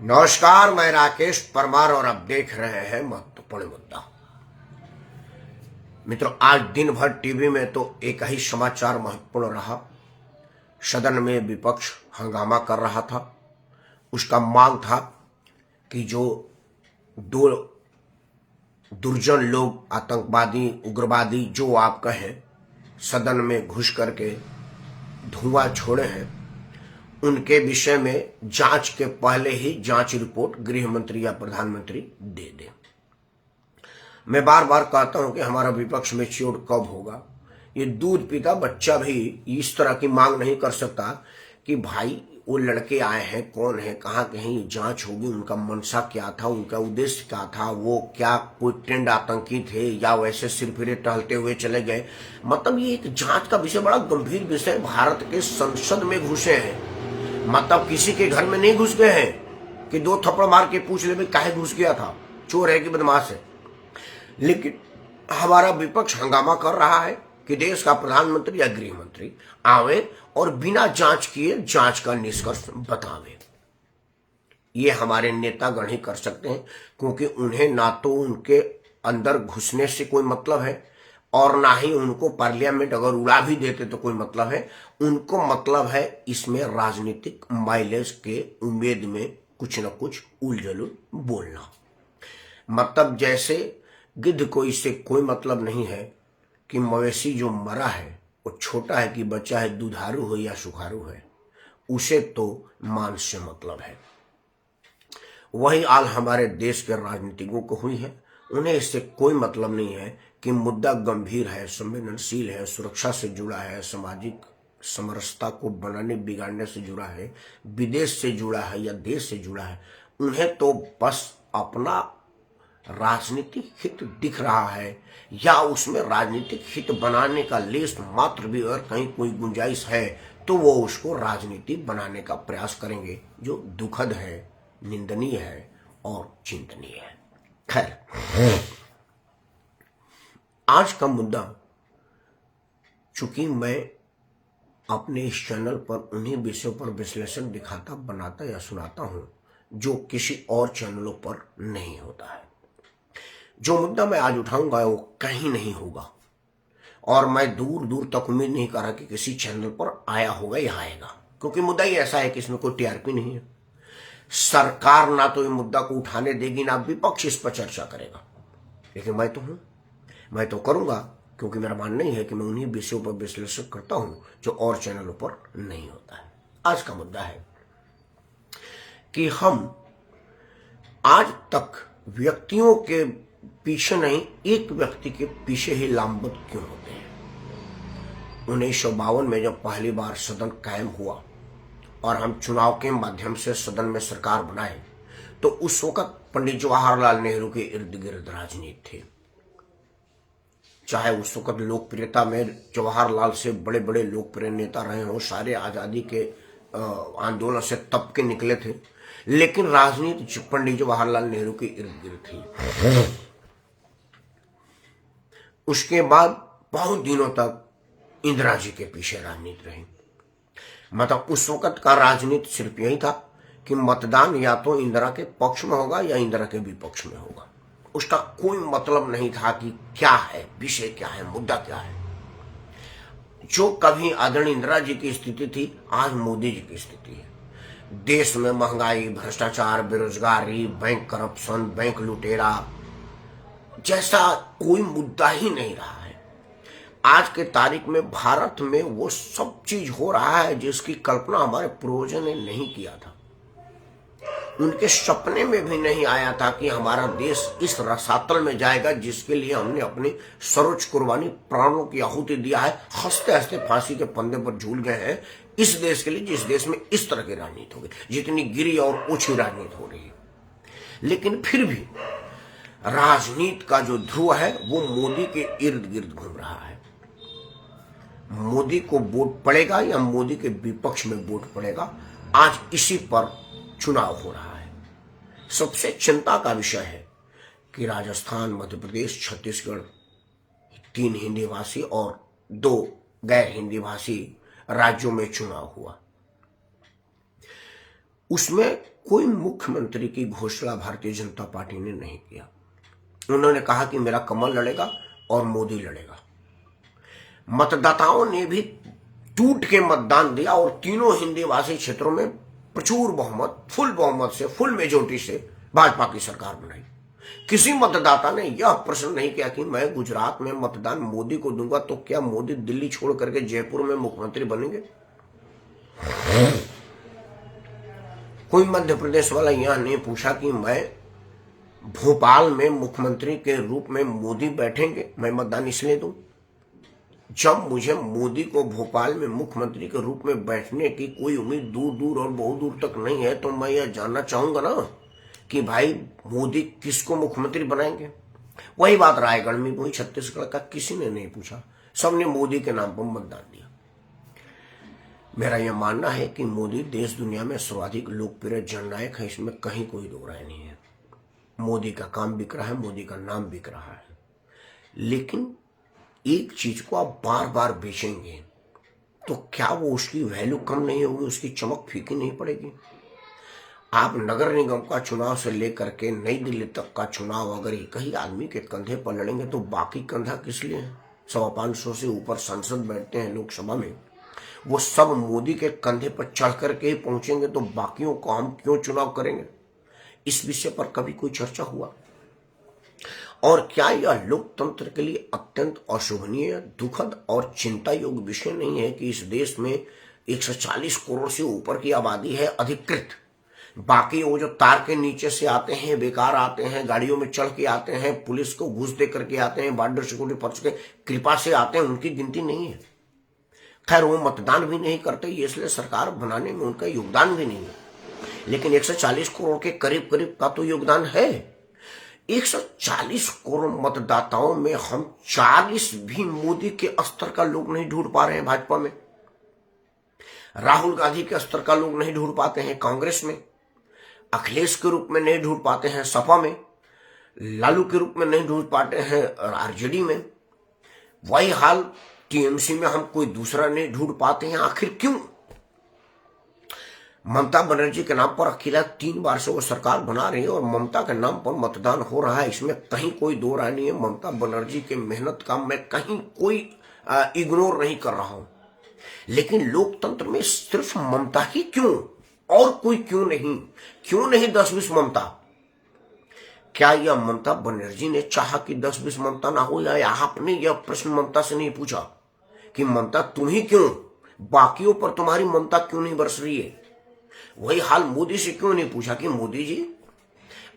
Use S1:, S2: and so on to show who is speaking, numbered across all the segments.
S1: नमस्कार, मैं राकेश परमार और आप देख रहे हैं महत्वपूर्ण मुद्दा। मित्रों, आज दिन भर टीवी में तो एक ही समाचार महत्वपूर्ण रहा। सदन में विपक्ष हंगामा कर रहा था। उसका मांग था कि जो दो दुर्जन लोग, आतंकवादी, उग्रवादी, जो आप कहें, सदन में घुस करके धुआं छोड़े हैं, उनके विषय में जांच के पहले ही जांच रिपोर्ट गृह मंत्री या प्रधानमंत्री दे दे। मैं बार बार कहता हूं कि हमारा विपक्ष मैच्योर कब होगा। ये दूध पीता बच्चा भी इस तरह की मांग नहीं कर सकता कि भाई वो लड़के आए हैं, कौन है, कहाँ कहीं जांच होगी, उनका मंशा क्या था, उनका उद्देश्य क्या था, वो क्या कोई ट्रेंड आतंकी थे या वैसे सिरफिरे टहलते हुए चले गए। मतलब ये एक जांच का विषय, बड़ा गंभीर विषय। भारत के संसद में घुसे हैं, मतलब किसी के घर में नहीं घुस गए हैं कि दो थप्पड़ मार के पूछ ले भाई काहे घुस गया था, चोर है कि बदमाश है। लेकिन हमारा विपक्ष हंगामा कर रहा है कि देश का प्रधानमंत्री या गृह मंत्री आवे और बिना जांच किए जांच का निष्कर्ष बतावे। ये हमारे नेतागण ही कर सकते हैं, क्योंकि उन्हें ना तो उनके अंदर घुसने से कोई मतलब है और ना ही उनको पार्लियामेंट अगर उड़ा भी देते तो कोई मतलब है। उनको मतलब है इसमें राजनीतिक माइलेज के उम्मीद में कुछ न कुछ उलझुल बोलना। मतलब जैसे गिद्ध को इससे कोई मतलब नहीं है कि मवेशी जो मरा है वो छोटा है कि बच्चा है, दुधारू हो या सुखारू है, उसे तो मांस से मतलब है। वही हाल हमारे देश के राजनीतिकों को हुई है। उन्हें इससे कोई मतलब नहीं है कि मुद्दा गंभीर है, संवेदनशील है, सुरक्षा से जुड़ा है, सामाजिक समरसता को बनाने बिगाड़ने से जुड़ा है, विदेश से जुड़ा है या देश से जुड़ा है। उन्हें तो बस अपना राजनीतिक हित दिख रहा है या उसमें राजनीतिक हित बनाने का लेस मात्र भी अगर कहीं कोई गुंजाइश है तो वो उसको राजनीति बनाने का प्रयास करेंगे, जो दुखद है, निंदनीय है और चिंतनीय है। खैर, आज का मुद्दा, चूंकि मैं अपने इस चैनल पर उन्हीं विषयों पर विश्लेषण दिखाता, बनाता या सुनाता हूं जो किसी और चैनलों पर नहीं होता है। जो मुद्दा मैं आज उठाऊंगा वो कहीं नहीं होगा और मैं दूर दूर तक उम्मीद नहीं कर रहा कि किसी चैनल पर आया होगा या आएगा, क्योंकि मुद्दा ही ऐसा है कि इसमें कोई टीआरपी नहीं है। सरकार ना तो ये मुद्दा को उठाने देगी, ना विपक्ष इस पर चर्चा करेगा। लेकिन मैं तो हूं, मैं तो करूंगा, क्योंकि मेरा मानना ही है कि मैं उन्हीं विषयों पर विश्लेषण करता हूं जो और चैनलों पर नहीं होता है। आज का मुद्दा है कि हम आज तक व्यक्तियों के पीछे नहीं, एक व्यक्ति के पीछे ही लामबद्ध क्यों होते हैं। 1952 में जब पहली बार सदन कायम हुआ और हम चुनाव के माध्यम से सदन में सरकार बनाए, तो उस वक्त पंडित जवाहरलाल नेहरू के इर्द गिर्द राजनीति थी। चाहे उस वक्त लोकप्रियता में जवाहरलाल से बड़े बड़े लोकप्रिय नेता रहे हों, सारे आजादी के आंदोलन से तप के निकले थे, लेकिन राजनीति पंडित जवाहरलाल नेहरू के इर्द गिर्द थी। उसके बाद बहुत दिनों तक इंदिरा जी के पीछे राजनीति रही। मतलब उस वक्त का राजनीति सिर्फ यही था कि मतदान या तो इंदिरा के पक्ष में होगा या इंदिरा के विपक्ष में होगा। उसका कोई मतलब नहीं था कि क्या है, विषय क्या है, मुद्दा क्या है। जो कभी आदरणीय इंदिरा जी की स्थिति थी, आज मोदी जी की स्थिति है। देश में महंगाई, भ्रष्टाचार, बेरोजगारी, बैंक करप्शन, बैंक लुटेरा जैसा कोई मुद्दा ही नहीं रहा है। आज के तारीख में भारत में वो सब चीज हो रहा है जिसकी कल्पना हमारे पूर्वजों ने नहीं किया था। उनके सपने में भी नहीं आया था कि हमारा देश इस रसातल में जाएगा जिसके लिए हमने अपनी सर्वोच्च कुर्बानी, प्राणों की आहुति दिया है। हंसते हंसते फांसी के फंदे पर झूल गए हैं इस देश के लिए, जिस देश में इस तरह की राजनीति होगी, जितनी गिरी और ऊंची राजनीति हो रही है। लेकिन फिर भी राजनीति का जो ध्रुव है वो मोदी के इर्द गिर्द घूम रहा है। मोदी को वोट पड़ेगा या मोदी के विपक्ष में वोट पड़ेगा, आज इसी पर चुनाव हो रहा है। सबसे चिंता का विषय है कि राजस्थान, मध्य प्रदेश, छत्तीसगढ़ 3 हिंदी भाषी और 2 गैर हिंदी भाषी राज्यों में चुनाव हुआ। उसमें कोई मुख्यमंत्री की घोषणा भारतीय जनता पार्टी ने नहीं किया। उन्होंने कहा कि मेरा कमल लड़ेगा और मोदी लड़ेगा। मतदाताओं ने भी टूट के मतदान दिया और तीनों हिंदी भाषी क्षेत्रों में प्रचुर बहुमत, फुल बहुमत से, फुल मेजोरिटी से भाजपा की सरकार बनाई। किसी मतदाता ने यह प्रश्न नहीं किया कि मैं गुजरात में मतदान मोदी को दूंगा तो क्या मोदी दिल्ली छोड़ करके जयपुर में मुख्यमंत्री बनेंगे। कोई मध्य प्रदेश वाला यह नहीं पूछा कि मैं भोपाल में मुख्यमंत्री के रूप में मोदी बैठेंगे, मैं मतदान इसलिए दूं। जब मुझे मोदी को भोपाल में मुख्यमंत्री के रूप में बैठने की कोई उम्मीद दूर दूर और बहुत दूर तक नहीं है, तो मैं यह जानना चाहूंगा ना कि भाई मोदी किसको मुख्यमंत्री बनाएंगे। वही बात रायगढ़ में हुई, छत्तीसगढ़ का किसी ने नहीं पूछा, सबने मोदी के नाम पर मतदान दिया। मेरा यह मानना है कि मोदी देश दुनिया में सर्वाधिक लोकप्रिय जननायक है, इसमें कहीं कोई दो राय नहीं है। मोदी का काम बिक रहा है, मोदी का नाम बिक रहा है, लेकिन एक चीज को आप बार बार बेचेंगे तो क्या वो उसकी वैल्यू कम नहीं होगी, उसकी चमक फीकी नहीं पड़ेगी। आप नगर निगम का चुनाव से लेकर के नई दिल्ली तक का चुनाव अगर एक ही आदमी के कंधे पर लड़ेंगे तो बाकी कंधा किस लिए है। 550 से ऊपर सांसद बैठते हैं लोकसभा में, वो सब मोदी के कंधे पर चढ़ करके ही पहुंचेंगे तो बाकियों को हम क्यों चुनाव करेंगे। इस विषय पर कभी कोई चर्चा हुआ? और क्या यह लोकतंत्र के लिए अत्यंत अशोभनीय, दुखद और चिंता योग्य विषय नहीं है कि इस देश में 140 करोड़ से ऊपर की आबादी है अधिकृत। बाकी वो जो तार के नीचे से आते हैं, बेकार आते हैं, गाड़ियों में चढ़ के आते हैं, पुलिस को घूस दे करके आते हैं, बॉर्डर सिक्योरिटी फोर्स के कृपा से आते हैं, उनकी गिनती नहीं है। खैर वो मतदान भी नहीं करते, इसलिए सरकार बनाने में उनका योगदान भी नहीं है, लेकिन 140 करोड़ के करीब करीब का तो योगदान है। 140 करोड़ मतदाताओं में हम 40 भी मोदी के स्तर का लोग नहीं ढूंढ पा रहे हैं भाजपा में, राहुल गांधी के स्तर का लोग नहीं ढूंढ पाते हैं कांग्रेस में, अखिलेश के रूप में नहीं ढूंढ पाते हैं सपा में, लालू के रूप में नहीं ढूंढ पाते हैं आरजेडी में, वही हाल टीएमसी में हम कोई दूसरा नहीं ढूंढ पाते हैं। आखिर क्यों? ममता बनर्जी के नाम पर अकेला 3 बार से वो सरकार बना रही है और ममता के नाम पर मतदान हो रहा है, इसमें कहीं कोई दो राय नहीं है। ममता बनर्जी के मेहनत का मैं कहीं कोई इग्नोर नहीं कर रहा हूं, लेकिन लोकतंत्र में सिर्फ ममता ही क्यों और कोई क्यों नहीं? क्यों नहीं 10-20 ममता? क्या यह ममता बनर्जी ने चाहा कि 10-20 ममता ना हो, या आपने यह प्रश्न ममता से नहीं पूछा कि ममता तुम ही क्यों, बाकियों पर तुम्हारी ममता क्यों नहीं बरस रही है? वही हाल मोदी से क्यों नहीं पूछा कि मोदी जी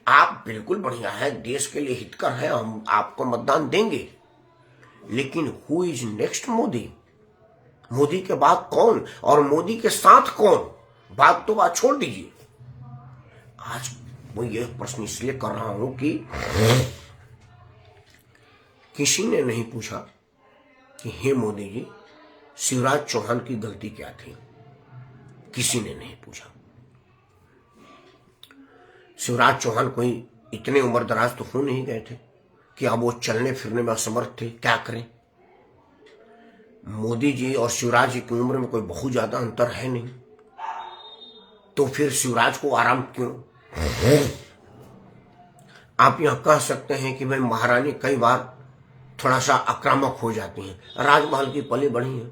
S1: आप बिल्कुल बढ़िया है, देश के लिए हितकर है, हम आपको मतदान देंगे, लेकिन who is next Modi? Modi के बाद कौन और मोदी के साथ कौन? बात तो बात छोड़ दीजिए। आज मैं ये प्रश्न इसलिए कर रहा हूं कि किसी ने नहीं पूछा कि हे मोदी जी शिवराज चौहान की गलती क्या थी, किसी ने नहीं पूछा। शिवराज चौहान कोई इतने उम्र दराज तो हो नहीं गए थे कि अब वो चलने फिरने में असमर्थ थे, क्या करें। मोदी जी और शिवराज जी की उम्र में कोई बहुत ज्यादा अंतर है नहीं, तो फिर शिवराज को आराम क्यों? आप यह कह सकते हैं कि भाई महारानी कई बार थोड़ा सा आक्रामक हो जाती हैं, राजमहल की पली बढ़ी है,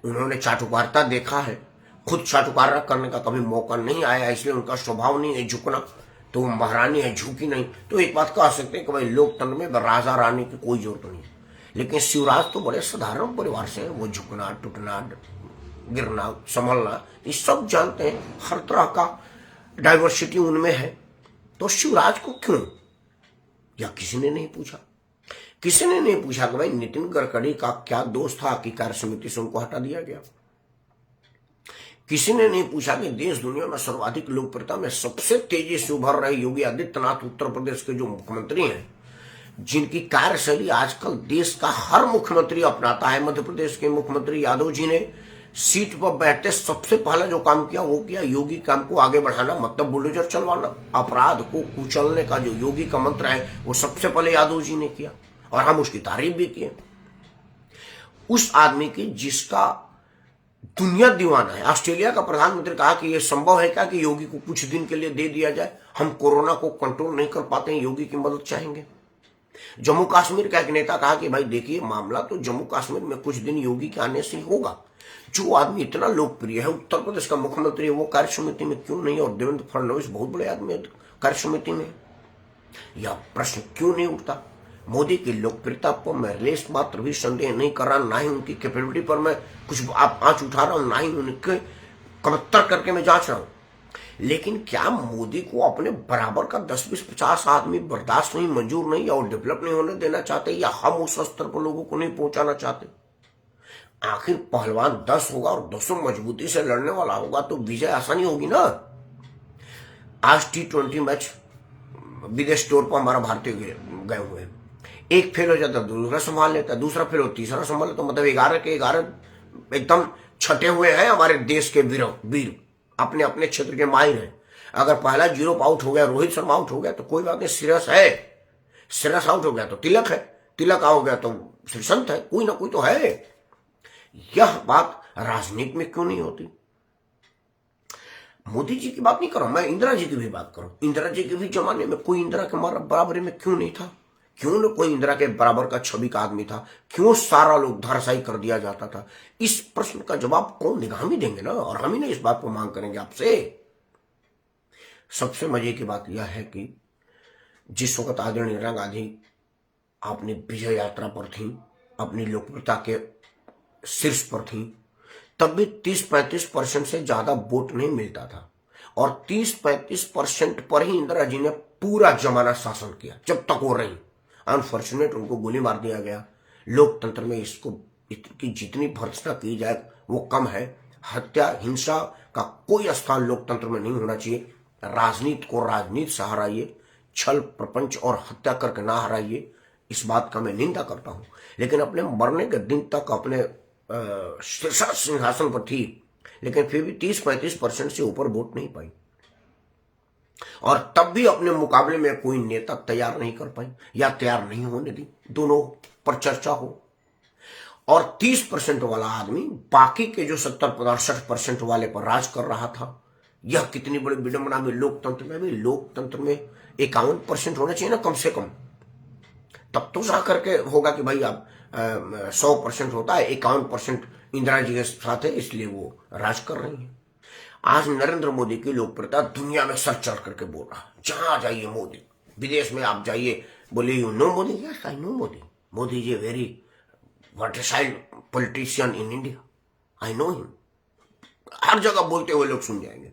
S1: उन्होंने चाटुकारिता देखा है, खुद चाटुकारिता करने का कभी मौका नहीं आया, इसलिए उनका स्वभाव नहीं है झुकना, तो वो महारानी है, झुकी नहीं। तो एक बात कह सकते हैं कि भाई लोकतंत्र में राजा रानी की कोई जरूरत नहीं, लेकिन शिवराज तो बड़े साधारण परिवार से हैं, वो झुकना, टूटना, गिरना, संभलना ये सब जानते हैं, हर तरह का डाइवर्सिटी उनमें है। तो शिवराज को क्यों, या किसी ने नहीं पूछा? किसी ने नहीं पूछा कि भाई नितिन गडकरी का क्या दोष था कि कार्य समिति से उनको हटा दिया गया? किसी ने नहीं पूछा कि देश दुनिया में सर्वाधिक लोकप्रियता में सबसे तेजी से उभर रहे योगी आदित्यनाथ उत्तर प्रदेश के जो मुख्यमंत्री हैं, जिनकी कार्यशैली आजकल देश का हर मुख्यमंत्री अपनाता है। मध्य प्रदेश के मुख्यमंत्री यादव जी ने सीट पर बैठते सबसे पहला जो काम किया वो किया योगी काम को आगे बढ़ाना, मतलब बुलडोजर चलवाना, अपराध को कुचलने का जो योगी का मंत्र है वो सबसे पहले यादव जी ने किया और हम उसकी तारीफ भी किए। उस आदमी की जिसका दुनिया दीवाना है। ऑस्ट्रेलिया का प्रधानमंत्री कहा कि यह संभव है क्या कि योगी को कुछ दिन के लिए दे दिया जाए, हम कोरोना को कंट्रोल नहीं कर पाते हैं, योगी की मदद चाहेंगे। जम्मू कश्मीर का एक नेता कहा कि भाई देखिए, मामला तो जम्मू कश्मीर में कुछ दिन योगी के आने से ही होगा। जो आदमी इतना लोकप्रिय है, उत्तर प्रदेश का मुख्यमंत्री है, वो कार्य समिति में क्यों नहीं? और देवेंद्र फडणवीस बहुत बड़े आदमी है कार्य समिति में, यह प्रश्न क्यों नहीं उठता? मोदी की लोकप्रियता पर मैं लेस मात्र भी संदेह नहीं कर रहा, ना ही उनकी कैपेबिलिटी पर मैं कुछ आंच उठा रहा हूं, ना ही उनके कमतर करके मैं जांच रहा हूं। लेकिन क्या मोदी को अपने बराबर का 10, 20, 50 आदमी बर्दाश्त नहीं, मंजूर नहीं, और डेवलप नहीं होने देना चाहते, या हम उस स्तर पर लोगों को नहीं पहुंचाना चाहते? आखिर पहलवान 10 होगा और 10 मजबूती से लड़ने वाला होगा तो विजय आसानी होगी ना। आज T20 मैच विदेश टूर पर हमारा भारतीय गए हुए हैं, एक फेल हो जाता दूसरा संभाल लेता, दूसरा फेल हो तीसरा संभाल लेता, मतलब 11 के 11 एकदम छटे हुए हैं हमारे देश के वीर, अपने अपने क्षेत्र के माहिर हैं। अगर पहला 0 पर आउट हो गया, रोहित शर्मा आउट हो गया तो कोई बात नहीं, श्रेयस है, श्रेयस आउट हो गया तो तिलक है, तिलक आउट हो गया तो श्रीसंत है, कोई ना कोई तो है। यह बात राजनीति में क्यों नहीं होती? मोदी जी की बात नहीं कर रहा, मैं इंदिरा जी की भी बात करूं। इंदिरा जी के भी जमाने में कोई इंदिरा के बराबरी में क्यों नहीं था? क्यों न कोई इंदिरा के बराबर का छवि का आदमी था? क्यों सारा लोग धराशायी कर दिया जाता था? इस प्रश्न का जवाब कौन देगा? हम ही देंगे ना, और हम ही नहीं इस बात को मांग करेंगे आपसे। सबसे मजे की बात यह है कि जिस वक्त आदरणीय इंदिरा गांधी अपनी विजय यात्रा पर थी, अपनी लोकप्रियता के शीर्ष पर थी, तब भी 30-35% से ज्यादा वोट नहीं मिलता था, और 30-35% पर ही इंदिरा जी ने पूरा जमाना शासन किया जब तक वो रही। अनफॉर्चुनेट उनको गोली मार दिया गया। लोकतंत्र में इसको की जितनी भर्त्सना की जाए वो कम है। हत्या हिंसा का कोई स्थान लोकतंत्र में नहीं होना चाहिए। राजनीति को राजनीति से हराइए, छल प्रपंच और हत्या करके ना हराइए, इस बात का मैं निंदा करता हूं। लेकिन अपने मरने के दिन तक अपने शीर्षासन सिंहासन पर थी, लेकिन फिर भी 30-35% से ऊपर वोट नहीं पाई, और तब भी अपने मुकाबले में कोई नेता तैयार नहीं कर पाई या तैयार नहीं होने दी, दोनों पर चर्चा हो। और 30% वाला आदमी बाकी के जो 70-68% वाले पर राज कर रहा था। यह कितनी बड़ी विडंबना में लोकतंत्र में भी। लोकतंत्र में 51% होना चाहिए ना कम से कम, तब तो जा करके होगा कि भाई अब 100% होता है, 51% इंदिरा जी के साथ है, इसलिए वो राज कर रही है। आज नरेंद्र मोदी की लोकप्रियता दुनिया में सर चढ़ करके बोल रहा है। जहां जाइए मोदी, विदेश में आप जाइए, बोले you know Modi? Yes I know Modi. Modi ji very versatile politician in India, I know him. हर जगह बोलते हुए लोग सुन जाएंगे।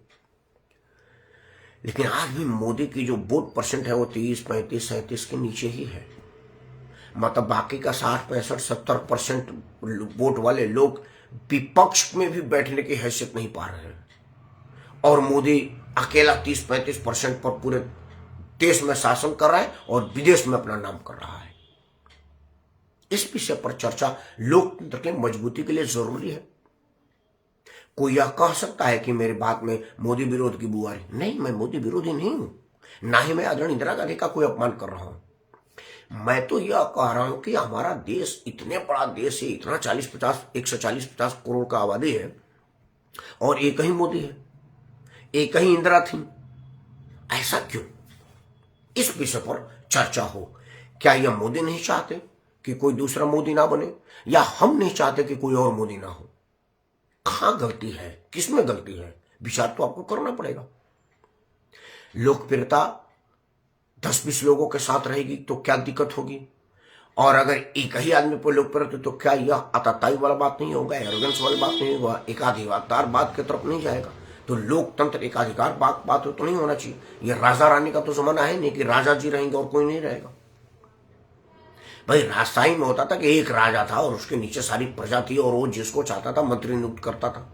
S1: लेकिन आज भी मोदी की जो वोट परसेंट है वो 30, 35, 37 के नीचे ही है। मतलब बाकी का 60, 65, 70% वोट वाले लोग विपक्ष में भी बैठने की हैसियत नहीं पा रहे हैं, और मोदी अकेला 30-35% पर पूरे देश में शासन कर रहा है और विदेश में अपना नाम कर रहा है। इस विषय पर चर्चा लोकतंत्र की मजबूती के लिए जरूरी है। कोई यह कह सकता है कि मेरी बात में मोदी विरोध की बुआरी नहीं, मैं मोदी विरोधी नहीं हूं, ना ही मैं आदरणीय इंदिरा गांधी का कोई अपमान कर रहा हूं। मैं तो यह कह रहा हूं कि हमारा देश इतने बड़ा देश है, इतना 140-50 करोड़ का आबादी है, और एक ही मोदी है, एक ही इंदिरा थी। ऐसा क्यों? इस विषय पर चर्चा हो। क्या यह मोदी नहीं चाहते कि कोई दूसरा मोदी ना बने, या हम नहीं चाहते कि कोई और मोदी ना हो? कहां गलती है, किसमें गलती है? विचार तो आपको करना पड़ेगा। लोकप्रियता 10-20 लोगों के साथ रहेगी तो क्या दिक्कत होगी, और अगर एक ही आदमी पर लोकप्रियता तो क्या यह आताताई वाला बात नहीं होगा, एरोगेंस वाली बात नहीं होगा, एकाधिकार बात की तरफ नहीं जाएगा? तो लोकतंत्र एकाधिकार बात तो नहीं होना चाहिए। यह राजा रानी का तो जमाना है नहीं कि राजा जी रहेंगे और कोई नहीं रहेगा। भाई राजशाही में होता था कि एक राजा था और उसके नीचे सारी प्रजा थी, और वो जिसको चाहता था मंत्री नियुक्त करता था।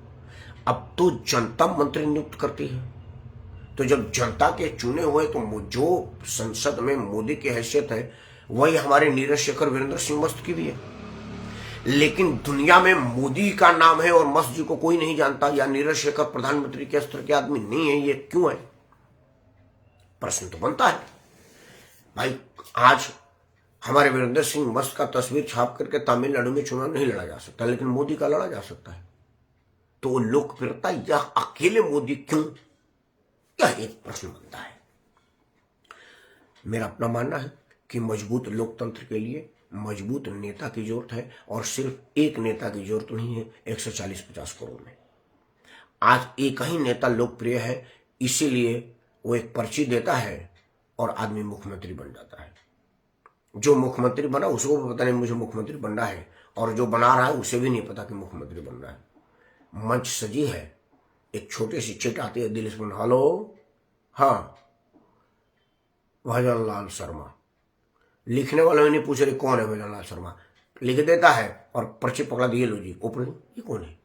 S1: अब तो जनता मंत्री नियुक्त करती है। तो जब जनता के चुने हुए, तो जो संसद में मोदी की हैसियत है वही हमारे नीरज शेखर वीरेंद्र सिंह मस्त की भी है। लेकिन दुनिया में मोदी का नाम है और मस्त जी को कोई नहीं जानता, या नीरज शेखर प्रधानमंत्री के स्तर के आदमी नहीं है। ये क्यों है? प्रश्न तो बनता है। भाई आज हमारे वीरेंद्र सिंह मस्त का तस्वीर छाप करके तमिलनाडु में चुनाव नहीं लड़ा जा सकता, लेकिन मोदी का लड़ा जा सकता है। तो लोकप्रियता यह अकेले मोदी क्यों, यह एक प्रश्न बनता है। मेरा अपना मानना है कि मजबूत लोकतंत्र के लिए मजबूत नेता की जरूरत है, और सिर्फ एक नेता की जरूरत नहीं है 140-50 करोड़ में। आज एक ही नेता लोकप्रिय है, इसीलिए वो एक पर्ची देता है और आदमी मुख्यमंत्री बन जाता है। जो मुख्यमंत्री बना उसको भी पता नहीं मुझे मुख्यमंत्री बनना है, और जो बना रहा है उसे भी नहीं पता कि मुख्यमंत्री बन रहा है। मंच सजी है, एक छोटी सी चिट आती है दिल से, हेलो, हाँ भजन लाल शर्मा, लिखने वाले भी नहीं पूछ रहे कौन है भजन लाल शर्मा, लिख देता है और पर्ची पकड़ा दिए, लो जी ऊपर, ये कौन है,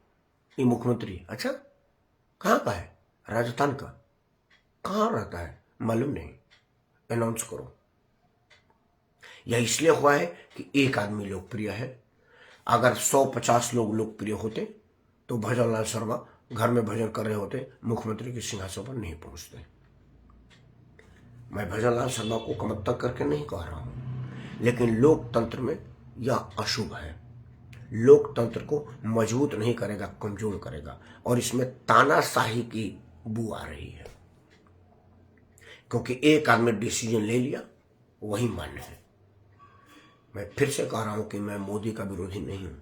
S1: ये मुख्यमंत्री, अच्छा कहाँ का है, राजस्थान का, कहाँ रहता है मालूम नहीं, अनाउंस करो। यह इसलिए हुआ है कि एक आदमी लोकप्रिय है। अगर 150 लोग लोकप्रिय होते तो भजन लाल शर्मा घर में भजन कर रहे होते, मुख्यमंत्री के सिंहासन पर नहीं पहुंचते। मैं भजन लाल शर्मा को कमतर करके नहीं कह रहा हूं, लेकिन लोकतंत्र में यह अशुभ है। लोकतंत्र को मजबूत नहीं करेगा, कमजोर करेगा, और इसमें तानाशाही की बू आ रही है, क्योंकि एक आदमी डिसीजन ले लिया वही मान्य है। मैं फिर से कह रहा हूं कि मैं मोदी का विरोधी नहीं हूं,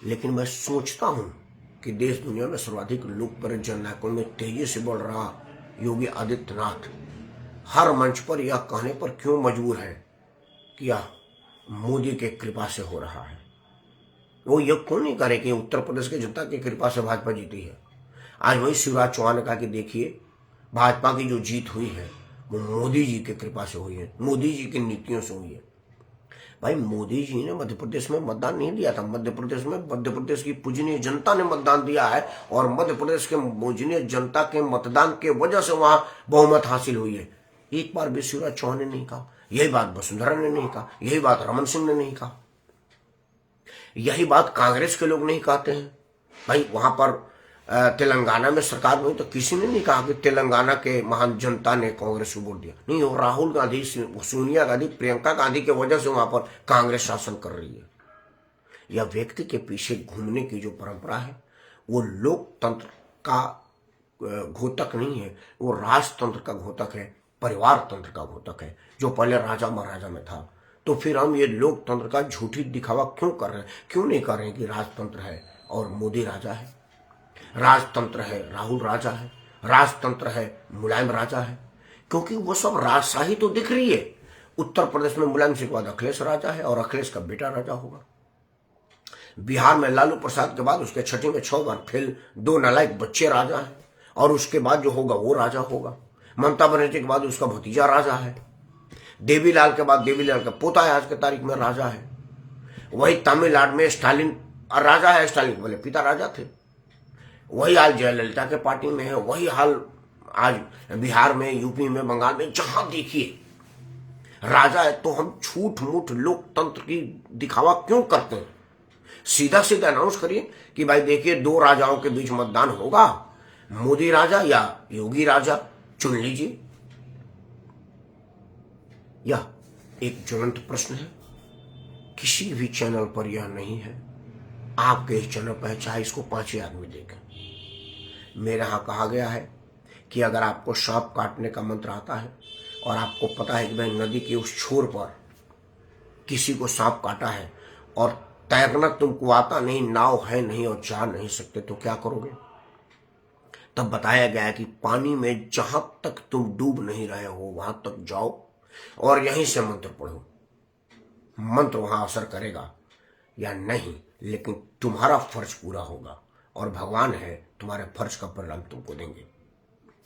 S1: लेकिन मैं सोचता हूं कि देश दुनिया में सर्वाधिक लोकप्रिय जननायकों में तेजी से बढ़ रहा योगी आदित्यनाथ हर मंच पर यह कहने पर क्यों मजबूर है कि यह मोदी के कृपा से हो रहा है। वो यह क्यों नहीं करे कि उत्तर प्रदेश की जनता की कृपा से भाजपा जीती है। आज वही शिवराज चौहान ने कहा कि देखिए भाजपा की जो जीत हुई है वो मोदी जी की कृपा से हुई है, मोदी जी की नीतियों से हुई है। भाई मोदी जी ने मध्य प्रदेश में मतदान नहीं दिया था, मध्य प्रदेश की पूजनीय जनता ने मतदान दिया है, और मध्य प्रदेश के पूजनीय जनता के मतदान के वजह से वहां बहुमत हासिल हुई है। एक बार भी शिवराज चौहान ने नहीं कहा, यही बात वसुंधरा ने नहीं कहा, यही बात रमन सिंह ने नहीं कहा, यही बात कांग्रेस के लोग नहीं कहते हैं। भाई वहां पर तेलंगाना में सरकार हुई तो किसी ने नहीं कहा कि तेलंगाना के महान जनता ने कांग्रेस को वोट दिया, नहीं, वो राहुल गांधी, सोनिया गांधी, प्रियंका गांधी की वजह से वहां पर कांग्रेस शासन कर रही है। यह व्यक्ति के पीछे घूमने की जो परंपरा है वो लोकतंत्र का घोतक नहीं है, वो राजतंत्र का घोतक है, परिवार तंत्र का घोतक है, जो पहले राजा महाराजा में था। तो फिर हम ये लोकतंत्र का झूठी दिखावा क्यों कर रहे हैं, क्यों नहीं कर रहे हैं कि राजतंत्र है और मोदी राजा है, राजतंत्र है राहुल राजा है, राजतंत्र है मुलायम राजा है, क्योंकि वो सब राजशाही तो दिख रही है। उत्तर प्रदेश में मुलायम सिंह के बाद अखिलेश राजा है और अखिलेश का बेटा राजा होगा। बिहार में लालू प्रसाद के बाद उसके छठी में 6 बार फेल 2 नालायक बच्चे राजा है, और उसके बाद जो होगा वो राजा होगा। ममता बनर्जी के बाद उसका भतीजा राजा है, देवीलाल के बाद देवीलाल का पोता है आज के तारीख में राजा है। वही तमिलनाडु में स्टालिन राजा है, स्टालिन के बोले पिता राजा थे। वही हाल जयललिता के पार्टी में है, वही हाल आज बिहार में, यूपी में, बंगाल में, जहां देखिए राजा है। तो हम छूट मूठ लोकतंत्र की दिखावा क्यों करते हैं? सीधा सीधा अनाउंस करिए कि भाई देखिए 2 राजाओं के बीच मतदान होगा, मोदी राजा या योगी राजा चुन लीजिए। यह एक ज्वलंत प्रश्न है, किसी भी चैनल पर यह नहीं है। आपके इस चैनल पर चाहे इसको 5 ही आदमी देखें। मेरे यहां कहा गया है कि अगर आपको सांप काटने का मंत्र आता है और आपको पता है कि भाई नदी के उस छोर पर किसी को सांप काटा है और तैरना तुमको आता नहीं, नाव है नहीं और जा नहीं सकते, तो क्या करोगे? तब बताया गया है कि पानी में जहां तक तुम डूब नहीं रहे हो वहां तक जाओ और यहीं से मंत्र पढ़ो। मंत्र वहां असर करेगा या नहीं, लेकिन तुम्हारा फर्ज पूरा होगा और भगवान है तुम्हारे फर्ज का परिणाम तुमको देंगे।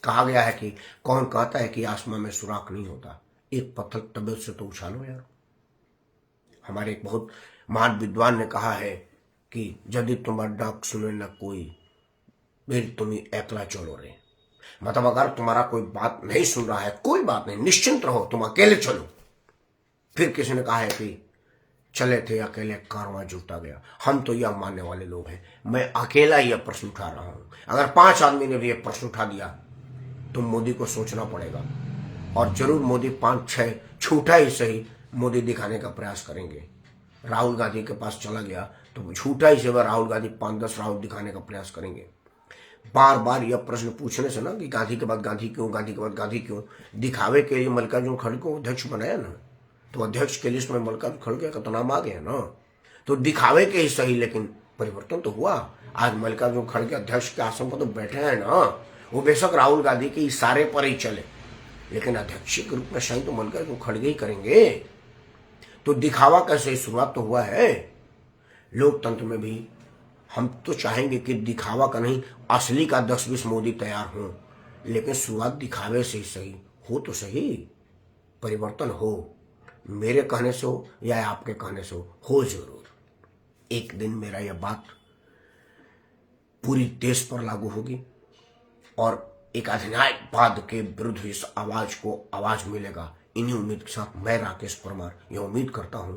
S1: कहा गया है कि कौन कहता है कि आसमान में सुराख नहीं होता, एक पत्थर तबेल से तो उछालो यार। हमारे एक बहुत महान विद्वान ने कहा है कि यदि तुम्हारा डाक सुने न कोई, फिर तुम एकला चलो रे। मतलब अगर तुम्हारा कोई बात नहीं सुन रहा है, कोई बात नहीं, निश्चिंत रहो, तुम अकेले चलो। फिर किसी ने कहा है कि चले थे अकेले कारवां जुटा गया। हम तो यह मानने वाले लोग हैं। मैं अकेला यह प्रश्न उठा रहा हूं। अगर 5 आदमी ने भी यह प्रश्न उठा दिया तो मोदी को सोचना पड़ेगा, और जरूर मोदी 5-6 झूठा ही सही मोदी दिखाने का प्रयास करेंगे। राहुल गांधी के पास चला गया तो झूठा ही से राहुल गांधी 5-10 राहुल दिखाने का प्रयास करेंगे। बार बार यह प्रश्न पूछने से ना कि गांधी के बाद गांधी क्यों, गांधी के बाद गांधी क्यों, दिखावे के लिए मल्लिकार्जुन खड़गे को अध्यक्ष बनाया ना, तो अध्यक्ष के लिस्ट में मल्लिकार्जुन खड़गे का तो नाम आ गया ना, तो दिखावे के ही सही, लेकिन परिवर्तन तो हुआ। आज मल्लिकार्जुन खड़गे अध्यक्ष के आसन पर तो बैठे हैं ना, वो बेशक राहुल गांधी के इशारे पर ही चले, लेकिन अध्यक्ष के रूप में सही तो मल्लिकार्जुन खड़गे ही करेंगे। तो दिखावा कैसे, शुरुआत तो हुआ है। लोकतंत्र में भी हम तो चाहेंगे कि दिखावा का नहीं, असली का 10-20 मोदी तैयार हो, लेकिन शुरुआत दिखावे से ही सही हो तो सही, परिवर्तन हो। मेरे कहने से हो या आपके कहने से हो जरूर। एक दिन मेरा यह बात पूरी देश पर लागू होगी और एक अधिनायकवाद के विरुद्ध इस आवाज को आवाज मिलेगा। इन्हीं उम्मीद के साथ मैं राकेश परमार यह उम्मीद करता हूं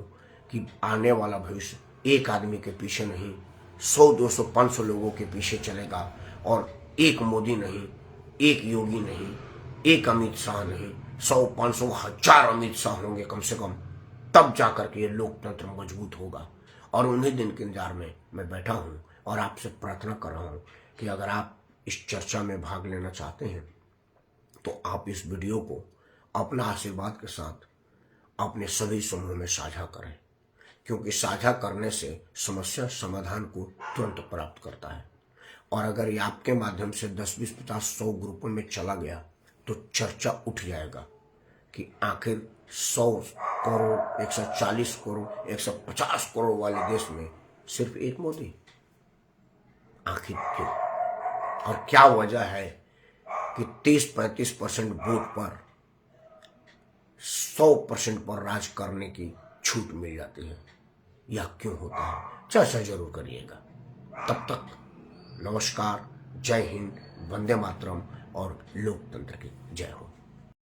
S1: कि आने वाला भविष्य एक आदमी के पीछे नहीं, 100, 200, 500 लोगों के पीछे चलेगा, और एक मोदी नहीं, एक योगी नहीं, एक अमित शाह नहीं, 100, 500, 1000 अमित शाह होंगे कम से कम, तब जाकर के ये लोकतंत्र मजबूत होगा। और उन्हीं दिन के इंतजार में मैं बैठा हूं और आपसे प्रार्थना कर रहा हूं कि अगर आप इस चर्चा में भाग लेना चाहते हैं तो आप इस वीडियो को अपना आशीर्वाद के साथ अपने सभी समूह में साझा करें, क्योंकि साझा करने से समस्या समाधान को तुरंत प्राप्त करता है। और अगर ये आपके माध्यम से 10, 20, 50, 100 ग्रुपों में चला गया तो चर्चा उठ जाएगा कि आखिर 100 करोड़, 140 करोड़, 150 करोड़ वाले देश में सिर्फ एक मोदी, आखिर क्यों? और क्या वजह है कि 30-35% वोट पर 100% पर राज करने की छूट मिल जाती है? यह क्यों होता है? चर्चा जरूर करिएगा। तब तक नमस्कार, जय हिंद, वंदे मातरम और लोकतंत्र की जय हो।